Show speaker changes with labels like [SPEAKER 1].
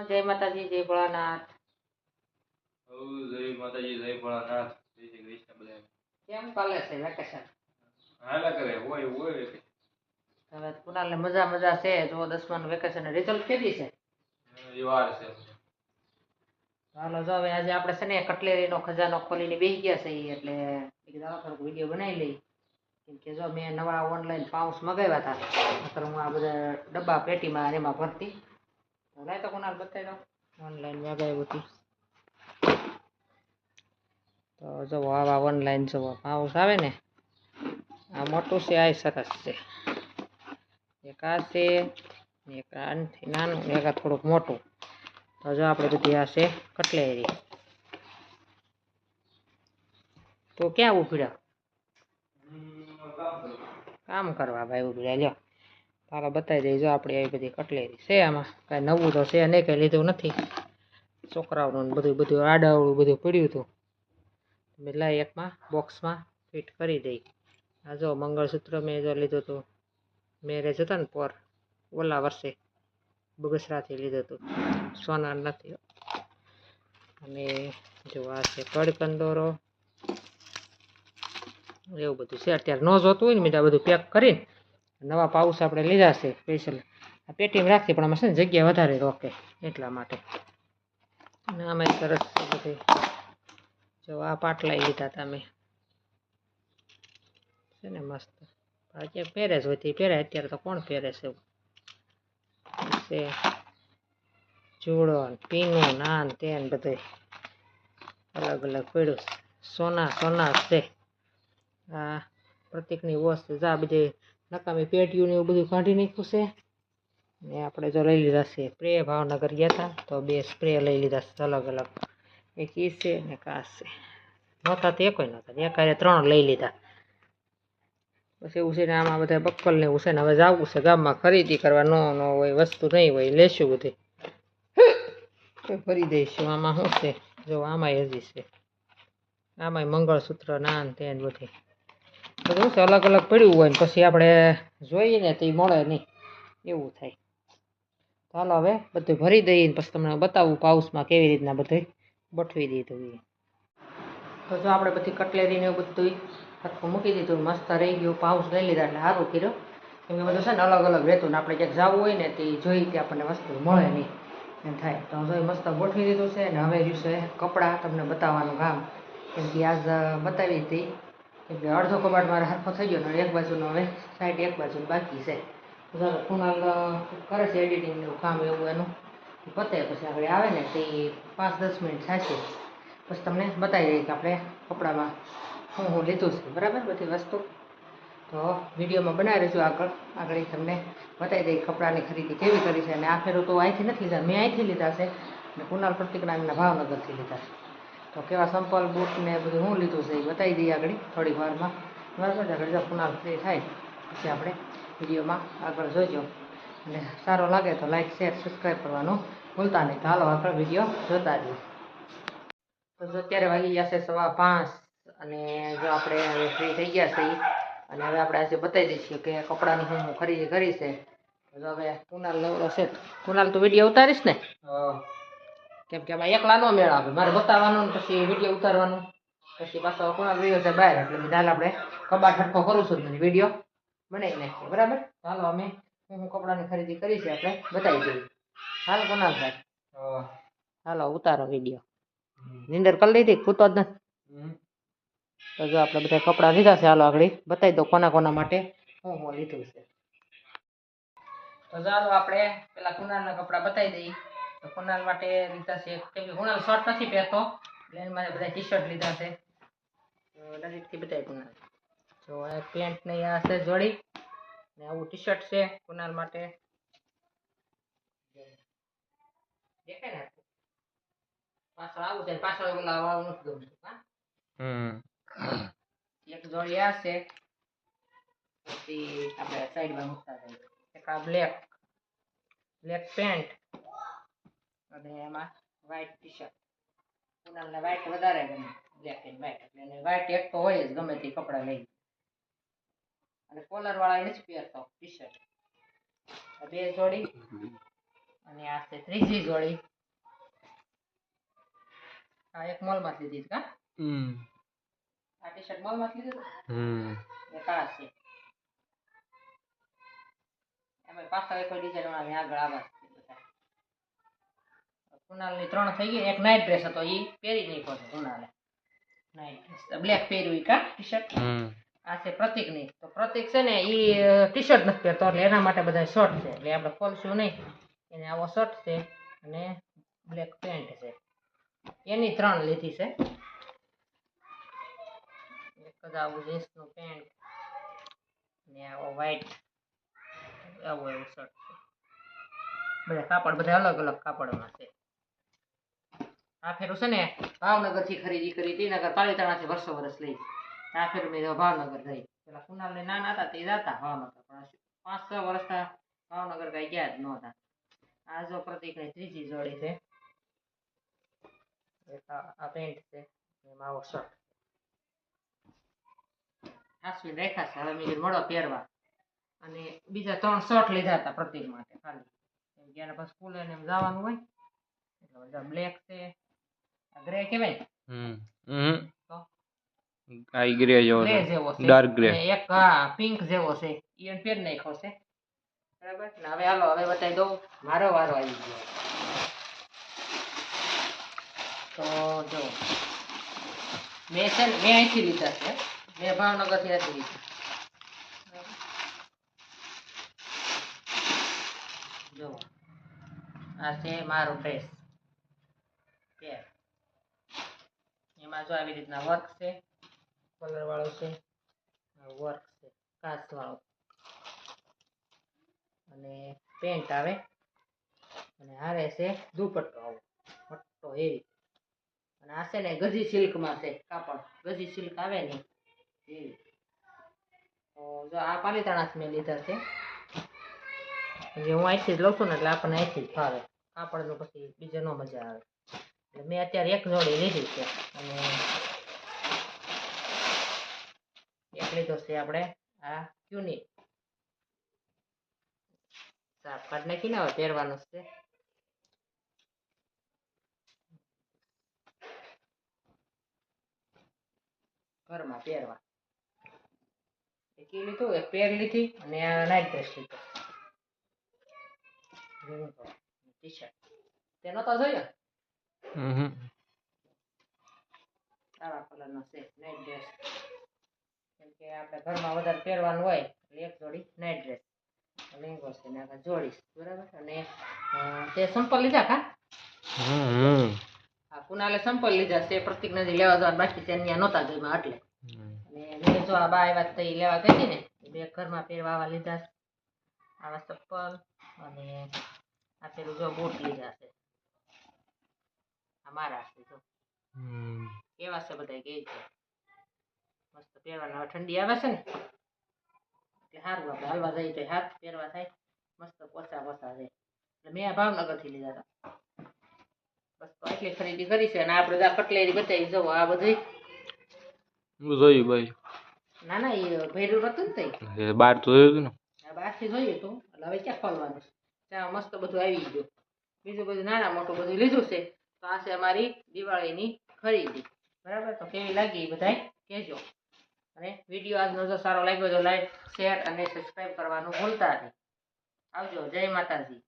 [SPEAKER 1] જય માતાજી, જય ભોળાનાથ.
[SPEAKER 2] જય માતાજી, જય ભોળાનાથ. જય શ્રી કૃષ્ણ બધા.
[SPEAKER 1] કેમ ચાલે છે વેકેશન?
[SPEAKER 2] હાલા કરે હોય
[SPEAKER 1] હવે કુનાલને મજા છે. જો 10માનું વેકેશન રિઝલ્ટ કેદી છે?
[SPEAKER 2] એ વાર છે.
[SPEAKER 1] હાલો જો હવે આજે આપણે છે ને કટલેરીનો ખજાનો ખોલીને બેસી ગયા છે એટલે થોડોક વિડીયો બનાવી લઈ. કેમ કે જો મેં નવા ઓનલાઈન પાઉચ મગાવ્યા હતા. અત્યારે હું આ બધા ડબ્બા પેટીમાં એમાં ભરતી. તો લાય તો કુનાલ બતાવી દો ઓનલાઈન મગાવ્યું હતું. તો જો આવા ઓનલાઈન જો પાઉચ આવે ને, આ મોટું છે, આ સરસ છે. એક આ છે, એક આનાથી નાનું, એક આ થોડુંક મોટું. તો જો આપણે બધી આ છે કટલેરી. તો ક્યાં ઉભર્યા? કામ કરવા ભાઈ ઉભર્યા. લ્યો તારા બતાવી દઈ. જો આપણે આવી બધી કટલેરી છે. આમાં કાંઈ નવું તો છે નહીં, કંઈ લીધું નથી. છોકરાઓનું બધું આડાવડું બધું પડ્યું હતું. મેં લાઈ એકમાં બોક્સમાં ફિટ કરી દઈ. આ જો મંગળસૂત્ર મેં જો લીધું હતું, મેરેજ હતા ને પર ઓલા વર્ષે બગસરાથી લીધું હતું, સોના નથી. અને જો આ છે કડકંદોરો, એવું બધું છે. અત્યારે ન જોતું હોય ને મેં આ બધું પેક કરીને નવા પાઉચ આપણે લીધા છે સ્પેશિયલ. આ પેટીમાં રાખીએ પણ આમાં છે ને જગ્યા વધારે રોકે એટલા માટે. અને આમાં સરસ છે બધી. જો આ પાટલા લીધા હતા મેં, છે ને મસ્ત. અત્યારે પહેરે જ હોય તે પહેરાય, અત્યારે તો કોણ પહેરે છે એવું છે. ચૂડો પીનું નાન તેન બધું અલગ અલગ પડ્યું. સોના છે. આ પ્રતિકની વસ્તુ આ બધી નકામી પેટીયું ને એવું બધું કાઢી નાખ્યું છે. ને આપણે જો લઈ લીધા છે સ્પ્રે. ભાવનગર ગયા હતા તો 2 સ્પ્રે લઈ લીધા છે અલગ અલગ. એક ઈ છે ને કાસ છે. નહોતા તે કોઈ નહોતા, એકારે 3 લઈ લીધા. પછી એવું છે ને આમાં બધા બક્કલ ને એવું છે ને. હવે જવું છે ગામમાં ખરીદી કરવા. ન હોય વસ્તુ નહીં હોય લેશું બધી ફરી દઈશું. આમાં શું છે જો, આમાંય હજી છે. આમાંય મંગળસૂત્ર નાન તેન બધી બધું છે અલગ અલગ પડ્યું હોય ને પછી આપણે જોઈએ ને તો એ મળે નહીં, એવું થાય. ચાલો હવે બધું ભરી દઈએ પછી તમને બતાવું પાઉચમાં કેવી રીતના બધું ગોઠવી દીધું. તો જો આપણે બધી કટલેરીને એવું બધું સરખું મૂકી દીધું, મસ્ત રહી ગયું. પાઉચ લઈ લીધા એટલે સારું કર્યું. કેમ કે બધું છે ને અલગ અલગ રહેતું ને આપણે ક્યાંક જવું હોય ને તે જોઈ કે આપણને વસ્તુ મળે નહીં એમ થાય. તો જો મસ્ત ગોઠવી દીધું છે. ને હવે રહ્યું છે કપડાં તમને બતાવવાનું કામ. કેમ કે આજ બતાવી હતી. કેમ કે અડધો કબાટ મારે સરખો થઈ ગયો ને એક બાજુનો હવે સાઈડ એક બાજુ બાકી છે. કુનાલ કરે છે એડિટિંગનું કામ એવું એનું પતે પછી આપણે આવે ને તે 5-10 મિનિટ થશે પછી તમને બતાવી દઈએ કે આપણે કપડામાં હું લીધું છે બરાબર બધી વસ્તુ. તો વિડીયોમાં બનાવી રહીશું. આગળ તમને બતાવી દઈએ કપડાની ખરીદી કેવી કરી છે. અને આ ફેરો તો અહીંથી નથી લીધા, મેં અહીંથી લીધા છે. અને કુનાલ પ્રતિકના એમના ભાવનગરથી લીધા છે. તો કેવા સંપલ બૂટ ને બધું હું લીધું છે એ બતાવી દઈએ આગળ થોડીક વારમાં. બરાબર આગળ જો કુનાલ ફ્રી થાય પછી આપણે વિડીયોમાં આગળ જોઈજો. અને સારો લાગે તો લાઈક શેર સબસ્ક્રાઈબ કરવાનું ભૂલતા નહીં. તો હાલો આગળ વિડીયો જોતા જઈએ. તો જો અત્યારે વાગી ગયા છે 5:15 અને જો આપણે હવે ફ્રી થઈ ગયા છે. અને હવે આપણે આજે બતાવી દઈશું કે કપડાની હું ખરીદી કરી છે. તો હવે કુનાલ નવરો છે. કુનાલ તું વિડીયો ઉતારીશ ને? કેમ કે આમાં એકલા નો મેળ આવે, મારે બતાવવાનું ને પછી વિડીયો ઉતારવાનું પછી પાછો કુનાલ વિડીયો છે બહાર. એટલે બધા આપણે કબાટ હરખો કરું છું ને વિડીયો બનાવી નાખીએ બરાબર. ચાલો અમે હું કપડાની ખરીદી કરી છે આપણે બતાવી દઈએ. હાલ કુનાલભાઈ હાલો ઉતારો વિડીયો. નિંદર કરી લીધી, ખૂતો જ નથી. તો જો આપણે બધા કપડાં લીધા છે. હાલો આગળ બતાવી દો કોના કોના માટે હું લીધું છે. તો ચાલો આપણે પેલા કુનાલના કપડાં બતાવી દઈએ. તો કુનાલ માટે લીધા છે કેમ કે કુનાલ શર્ટ નથી પહેરતો એટલે એને મારે બધા ટી શર્ટ લીધા છે. તો નજીકથી બતાવી કુનાલ. જો આ પેન્ટ ને આ છે જોડી ને આવું ટી શર્ટ છે કુનાલ માટે. દેખાય ને પાછળ આવું છે, પાછળ ઓલા વાળું નથી ગમતું. હા એક જોડી આ છે પછી આપણે સાઈડમાં મૂકતા જઈએ. એક આ બ્લેક પેન્ટ અને એમાં વ્હાઈટ ટી શર્ટ. કુનાલને વ્હાઈટ વધારે ગમે, બ્લેક એન્ડ વ્હાઈટ એટલે એને વ્હાઈટ એક તો હોય જ ગમે તે કપડાં લઈ. અને કોલર વાળા નથી પહેરતો ટી શર્ટ. 2 જોડી અને આ છે ત્રીજી જોડી. આ એક મોલમાંથી લીધી કા આ ટી શર્ટ મોલમાંથી લીધું એક આ છે એમાં પાછા એક ડિઝાઇન વાળા આગળ આવા છે બધા કુનાલની 3 થઈ ગઈ એક નાઇટ ડ્રેસ હતો ઈ પહેરી નહીં પડે કુનાલે નાઇટ ડ્રેસ બ્લેક પહેર્યું કા ટી શર્ટ આ છે પ્રતિકની તો પ્રતિક છે ને ઈ ટી શર્ટ નથી પહેરતો એટલે એના માટે બધા શર્ટ છે એટલે આપણે ખોલશું નહીં એને આવો શર્ટ છે અને બ્લેક પેન્ટ છે એની 3 લીધી છે એક જ આવું જીન્સનું પેન્ટ ને આવો વ્હાઈટ આવું એવું શર્ટ છે બધા કાપડ બધા અલગ અલગ કાપડમાં છે આ ફેરું છે ને ભાવનગરથી ખરીદી કરી હતી નગર પાલિતાણાથી વર્ષ લઈ આ ફેરું મેં ભાવનગર ગઈ પેલા કુનાલને નાના હતા તે જતા ભાવનગર પણ 5-6 વર્ષના ભાવનગર કઈ ગયા જ નહોતા આ જો પ્રતિકની ત્રીજી જોડી છે આ પેન્ટ છે એમાં આવો શર્ટ હાસવી રાખ્યા છે હવે મેં મળો પહેરવા અને બીજા 3 શર્ટ લીધા હતા પ્રતિક માટે ખાલી કેમ કે એને પછી સ્કૂલે ને એમ જવાનું હોય એટલે બધા બ્લેક છે આ ગ્રે કહેવાય તો
[SPEAKER 2] આ ગ્રે જેવો
[SPEAKER 1] ગ્રે જેવો છે
[SPEAKER 2] ડાર્ક ગ્રે
[SPEAKER 1] અને એક હા પિંક જેવો છે ઈ એને પહેર નાખ્યો છે બરાબર ને હવે હાલો હવે બતાવી દઉં મારો વારો આવી ગયો તો જો મેં છે ને મેં અહીંથી લીધા છે મેં ભાવનગરથી નથી લીધા જો આ છે મારો ડ્રેસ એમાં જો આવી રીતના વર્ક છે કલર વાળો છે વર્ક છે કાચ વાળો અને પેન્ટ આવે અને હારે છે દુપટ્ટો આવો મોટો હેવી અને આ છે ને ગજી સિલ્કમાં છે કાપડ ગજી સિલ્ક આવે ને એવી તો જો આ પાલિતાણાથી મેં લીધા છે જે હું અહીંથી જ લઉં છું ને એટલે આપણને અહીંથી જ ફાવે કાપડનું પછી બીજે ન મજા આવે એટલે મેં અત્યારે એક જોડી લીધી છે અને એક લીધો છે આપણે આ ક્યુની સાફ કાઢ નાખીને હવે પહેરવાનું છે ઘરમાં પહેરવા એક ઈ લીધું એક પેર લીધી અને આ નાઇટ ડ્રેસ લીધો ટી શર્ટ તે નતો જોયો આવા કલરનો છે નાઇટ ડ્રેસ કેમ કે આપણે ઘરમાં વધારે પહેરવાનું હોય એટલે એક જોડી નાઇટ ડ્રેસ લેંગો છે ને આગળ જોડીશ બરાબર અને તે સંપલ લીધા કા હા કુનાલે સંપલ લીધા છે પ્રતિક નદી લેવા જવાનું બાકી છે ત્યાં નહોતા જોઈમાં એટલે અને મેં જો આ બા આવ્યા તો લેવા ગઈ હતી ને બે ઘરમાં પહેરવા આવા લીધા આવા ચપ્પલ અને આ પેલું જો બૂટ લીધા છે આ મારા છે જો કેવા છે બધા કે છે મસ્ત પહેરવાના ઠંડી આવે છે ને એટલે સારું આપણે હાલવા જઈએ તો હાથ પહેરવા થાય મસ્ત પોચા છે એટલે મેં આ ભાવનગરથી લીધા હતા બસ તો એટલી ખરીદી કરી છે અને આપણે આ કટલેરી બતાવી જવો આ બધી
[SPEAKER 2] જોયું ભાઈ
[SPEAKER 1] ના ના એ ભેરું હતું ને
[SPEAKER 2] તે બહાર તો જોયું હતું ને
[SPEAKER 1] આ બહારથી જોઈએ તો એટલે હવે ક્યાં ખોલવાનું છે ત્યાં મસ્ત બધું આવી ગયું બીજું બધું નાના મોટું બધું લીધું છે તો આ છે અમારી દિવાળીની ખરીદી બરાબર તો કેવી લાગી એ બધાય કહેજો અને વિડીયો આજનો જો સારો લાગ્યો તો લાઈક શેર અને સબસ્ક્રાઈબ કરવાનું ભૂલતા નહીં આવજો જય માતાજી